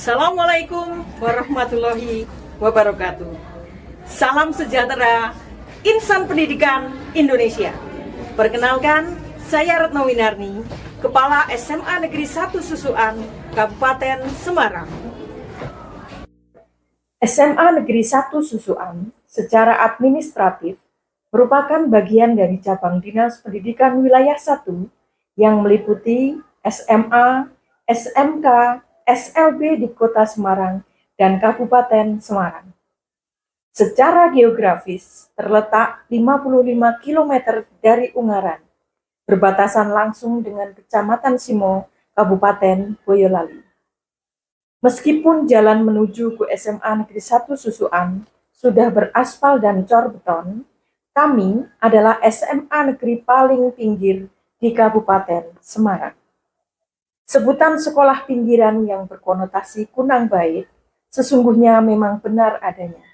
Assalamualaikum warahmatullahi wabarakatuh. Salam sejahtera, insan pendidikan Indonesia. Perkenalkan, saya Retno Winarni, Kepala SMA Negeri 1 Susuan, Kabupaten Semarang. SMA Negeri 1 Susuan secara administratif merupakan bagian dari cabang Dinas Pendidikan Wilayah 1 yang meliputi SMA, SMK, SLB di Kota Semarang dan Kabupaten Semarang. Secara geografis terletak 55 km dari Ungaran, berbatasan langsung dengan Kecamatan Simo, Kabupaten Boyolali. Meskipun jalan menuju ke SMA Negeri 1 Susuan sudah beraspal dan cor beton, kami adalah SMA negeri paling pinggir di Kabupaten Semarang. Sebutan sekolah pinggiran yang berkonotasi kunang baik sesungguhnya memang benar adanya.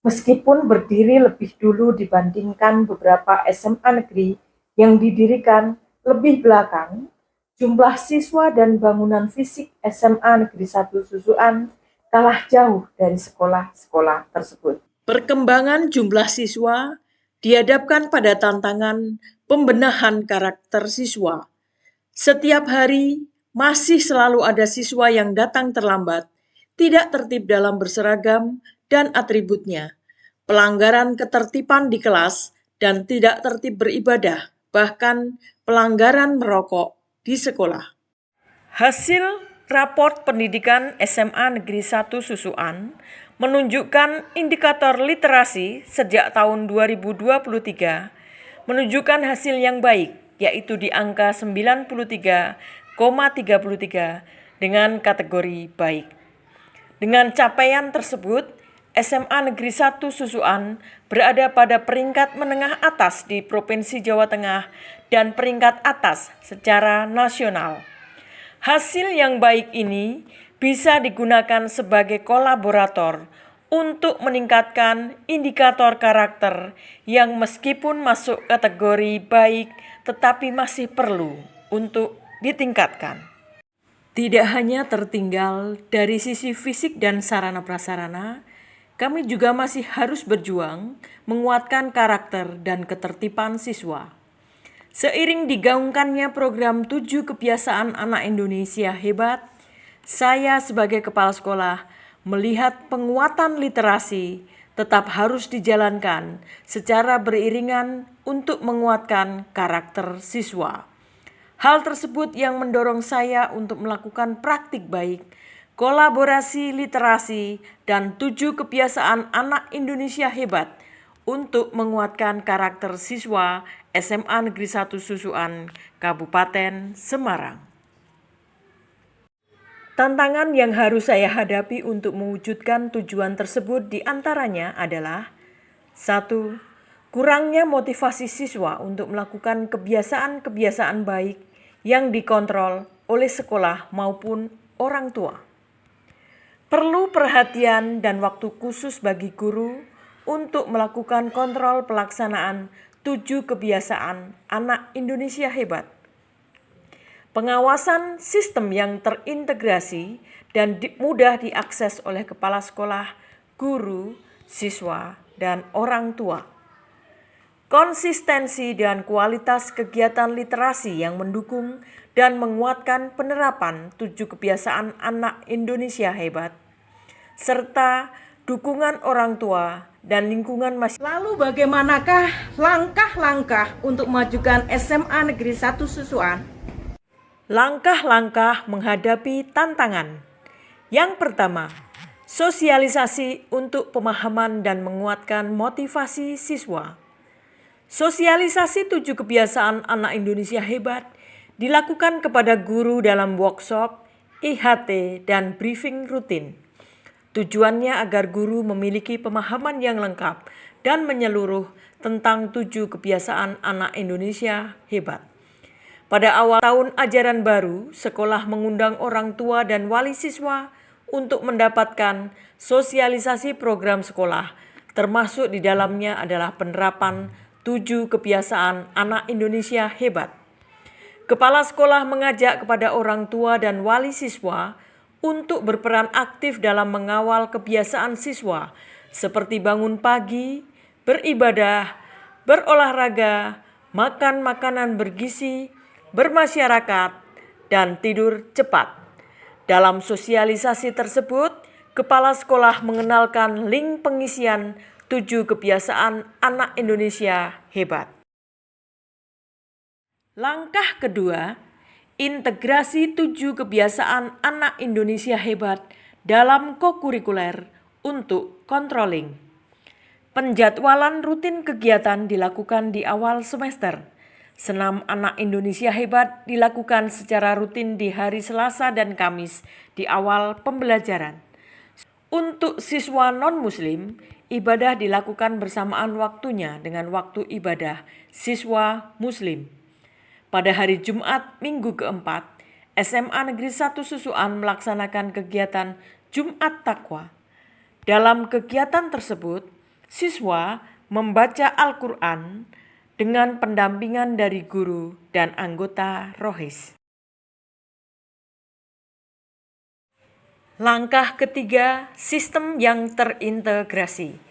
Meskipun berdiri lebih dulu dibandingkan beberapa SMA negeri yang didirikan lebih belakang, jumlah siswa dan bangunan fisik SMA Negeri 1 Susuan kalah jauh dari sekolah-sekolah tersebut. Perkembangan jumlah siswa dihadapkan pada tantangan pembenahan karakter siswa. Setiap hari masih selalu ada siswa yang datang terlambat, tidak tertib dalam berseragam dan atributnya, pelanggaran ketertiban di kelas dan tidak tertib beribadah, bahkan pelanggaran merokok di sekolah. Hasil raport pendidikan SMA Negeri 1 Susuan menunjukkan indikator literasi sejak tahun 2023 menunjukkan hasil yang baik, yaitu di angka 93,33 dengan kategori baik. Dengan capaian tersebut, SMA Negeri 1 Susuan berada pada peringkat menengah atas di Provinsi Jawa Tengah dan peringkat atas secara nasional. Hasil yang baik ini bisa digunakan sebagai kolaborator untuk meningkatkan indikator karakter yang meskipun masuk kategori baik tetapi masih perlu untuk ditingkatkan. Tidak hanya tertinggal dari sisi fisik dan sarana prasarana, kami juga masih harus berjuang menguatkan karakter dan ketertiban siswa. Seiring digaungkannya program 7 kebiasaan anak Indonesia hebat, saya sebagai kepala sekolah melihat penguatan literasi tetap harus dijalankan secara beriringan untuk menguatkan karakter siswa. Hal tersebut yang mendorong saya untuk melakukan praktik baik, kolaborasi literasi, dan 7 kebiasaan anak Indonesia hebat untuk menguatkan karakter siswa SMA Negeri 1 Susuan, Kabupaten Semarang. Tantangan yang harus saya hadapi untuk mewujudkan tujuan tersebut diantaranya adalah 1. Kurangnya motivasi siswa untuk melakukan kebiasaan-kebiasaan baik yang dikontrol oleh sekolah maupun orang tua. Perlu perhatian dan waktu khusus bagi guru untuk melakukan kontrol pelaksanaan 7 kebiasaan anak Indonesia hebat. Pengawasan sistem yang terintegrasi dan mudah diakses oleh kepala sekolah, guru, siswa, dan orang tua. Konsistensi dan kualitas kegiatan literasi yang mendukung dan menguatkan penerapan 7 kebiasaan anak Indonesia hebat, serta dukungan orang tua dan lingkungan masyarakat. Lalu bagaimanakah langkah-langkah untuk memajukan SMA Negeri 1 Susuan? Langkah-langkah menghadapi tantangan. Yang pertama, sosialisasi untuk pemahaman dan menguatkan motivasi siswa. Sosialisasi 7 kebiasaan anak Indonesia hebat dilakukan kepada guru dalam workshop, IHT, dan briefing rutin. Tujuannya agar guru memiliki pemahaman yang lengkap dan menyeluruh tentang 7 kebiasaan anak Indonesia hebat. Pada awal tahun ajaran baru, sekolah mengundang orang tua dan wali siswa untuk mendapatkan sosialisasi program sekolah, termasuk di dalamnya adalah penerapan 7 kebiasaan anak Indonesia hebat. Kepala sekolah mengajak kepada orang tua dan wali siswa untuk berperan aktif dalam mengawal kebiasaan siswa seperti bangun pagi, beribadah, berolahraga, makan makanan bergizi, bermasyarakat, dan tidur cepat. Dalam sosialisasi tersebut, Kepala Sekolah mengenalkan link pengisian 7 kebiasaan anak Indonesia hebat. Langkah kedua, integrasi 7 kebiasaan anak Indonesia hebat dalam kokurikuler untuk controlling. Penjadwalan rutin kegiatan dilakukan di awal semester. Senam anak Indonesia hebat dilakukan secara rutin di hari Selasa dan Kamis di awal pembelajaran. Untuk siswa non-muslim, ibadah dilakukan bersamaan waktunya dengan waktu ibadah siswa muslim. Pada hari Jumat minggu keempat, SMA Negeri 1 Susuan melaksanakan kegiatan Jumat Takwa. Dalam kegiatan tersebut, siswa membaca Al-Quran dengan pendampingan dari guru dan anggota Rohis. Langkah ketiga, sistem yang terintegrasi.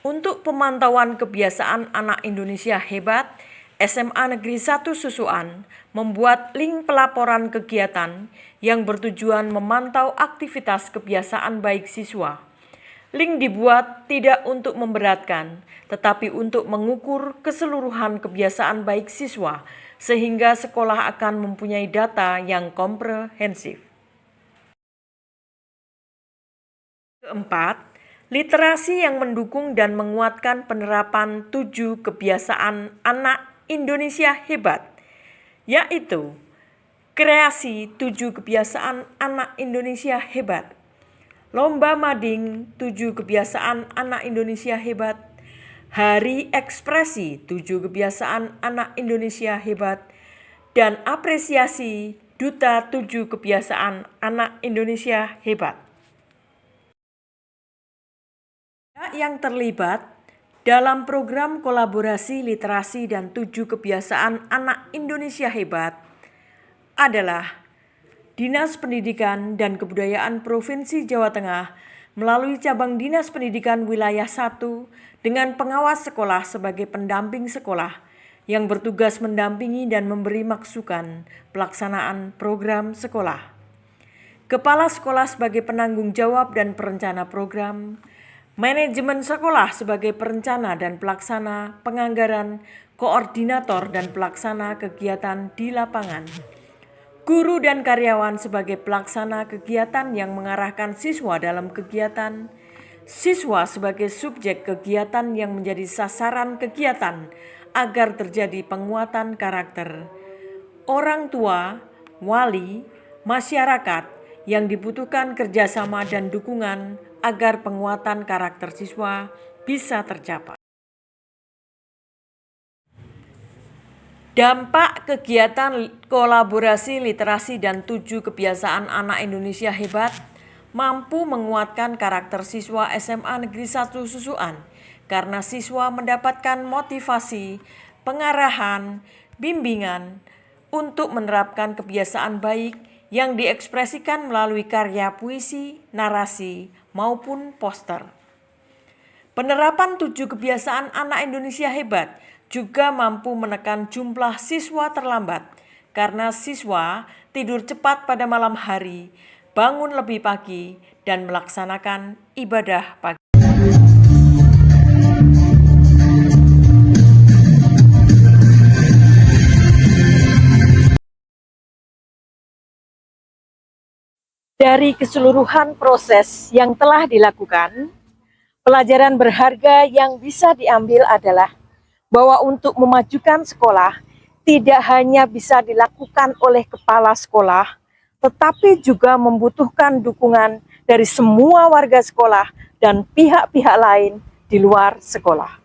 Untuk pemantauan kebiasaan anak Indonesia hebat, SMA Negeri 1 Susuan membuat link pelaporan kegiatan yang bertujuan memantau aktivitas kebiasaan baik siswa. Link dibuat tidak untuk memberatkan, tetapi untuk mengukur keseluruhan kebiasaan baik siswa, sehingga sekolah akan mempunyai data yang komprehensif. Keempat, literasi yang mendukung dan menguatkan penerapan 7 kebiasaan anak Indonesia hebat, yaitu kreasi 7 kebiasaan anak Indonesia hebat, lomba mading 7 kebiasaan anak Indonesia hebat, hari ekspresi 7 kebiasaan anak Indonesia hebat, dan apresiasi duta 7 kebiasaan anak Indonesia hebat. Yang terlibat dalam program kolaborasi literasi dan 7 kebiasaan anak Indonesia hebat adalah Dinas Pendidikan dan Kebudayaan Provinsi Jawa Tengah melalui cabang Dinas Pendidikan Wilayah 1 dengan pengawas sekolah sebagai pendamping sekolah yang bertugas mendampingi dan memberi masukan pelaksanaan program sekolah. Kepala sekolah sebagai penanggung jawab dan perencana program, manajemen sekolah sebagai perencana dan pelaksana, penganggaran, koordinator dan pelaksana kegiatan di lapangan. Guru dan karyawan sebagai pelaksana kegiatan yang mengarahkan siswa dalam kegiatan. Siswa sebagai subjek kegiatan yang menjadi sasaran kegiatan agar terjadi penguatan karakter. Orang tua, wali, masyarakat yang dibutuhkan kerjasama dan dukungan agar penguatan karakter siswa bisa tercapai. Dampak kegiatan kolaborasi literasi dan 7 kebiasaan anak Indonesia hebat mampu menguatkan karakter siswa SMA Negeri 1 Susuan karena siswa mendapatkan motivasi, pengarahan, bimbingan untuk menerapkan kebiasaan baik yang diekspresikan melalui karya puisi, narasi, maupun poster. Penerapan 7 kebiasaan anak Indonesia hebat juga mampu menekan jumlah siswa terlambat karena siswa tidur cepat pada malam hari, bangun lebih pagi, dan melaksanakan ibadah pagi. Dari keseluruhan proses yang telah dilakukan, pelajaran berharga yang bisa diambil adalah bahwa untuk memajukan sekolah tidak hanya bisa dilakukan oleh kepala sekolah, tetapi juga membutuhkan dukungan dari semua warga sekolah dan pihak-pihak lain di luar sekolah.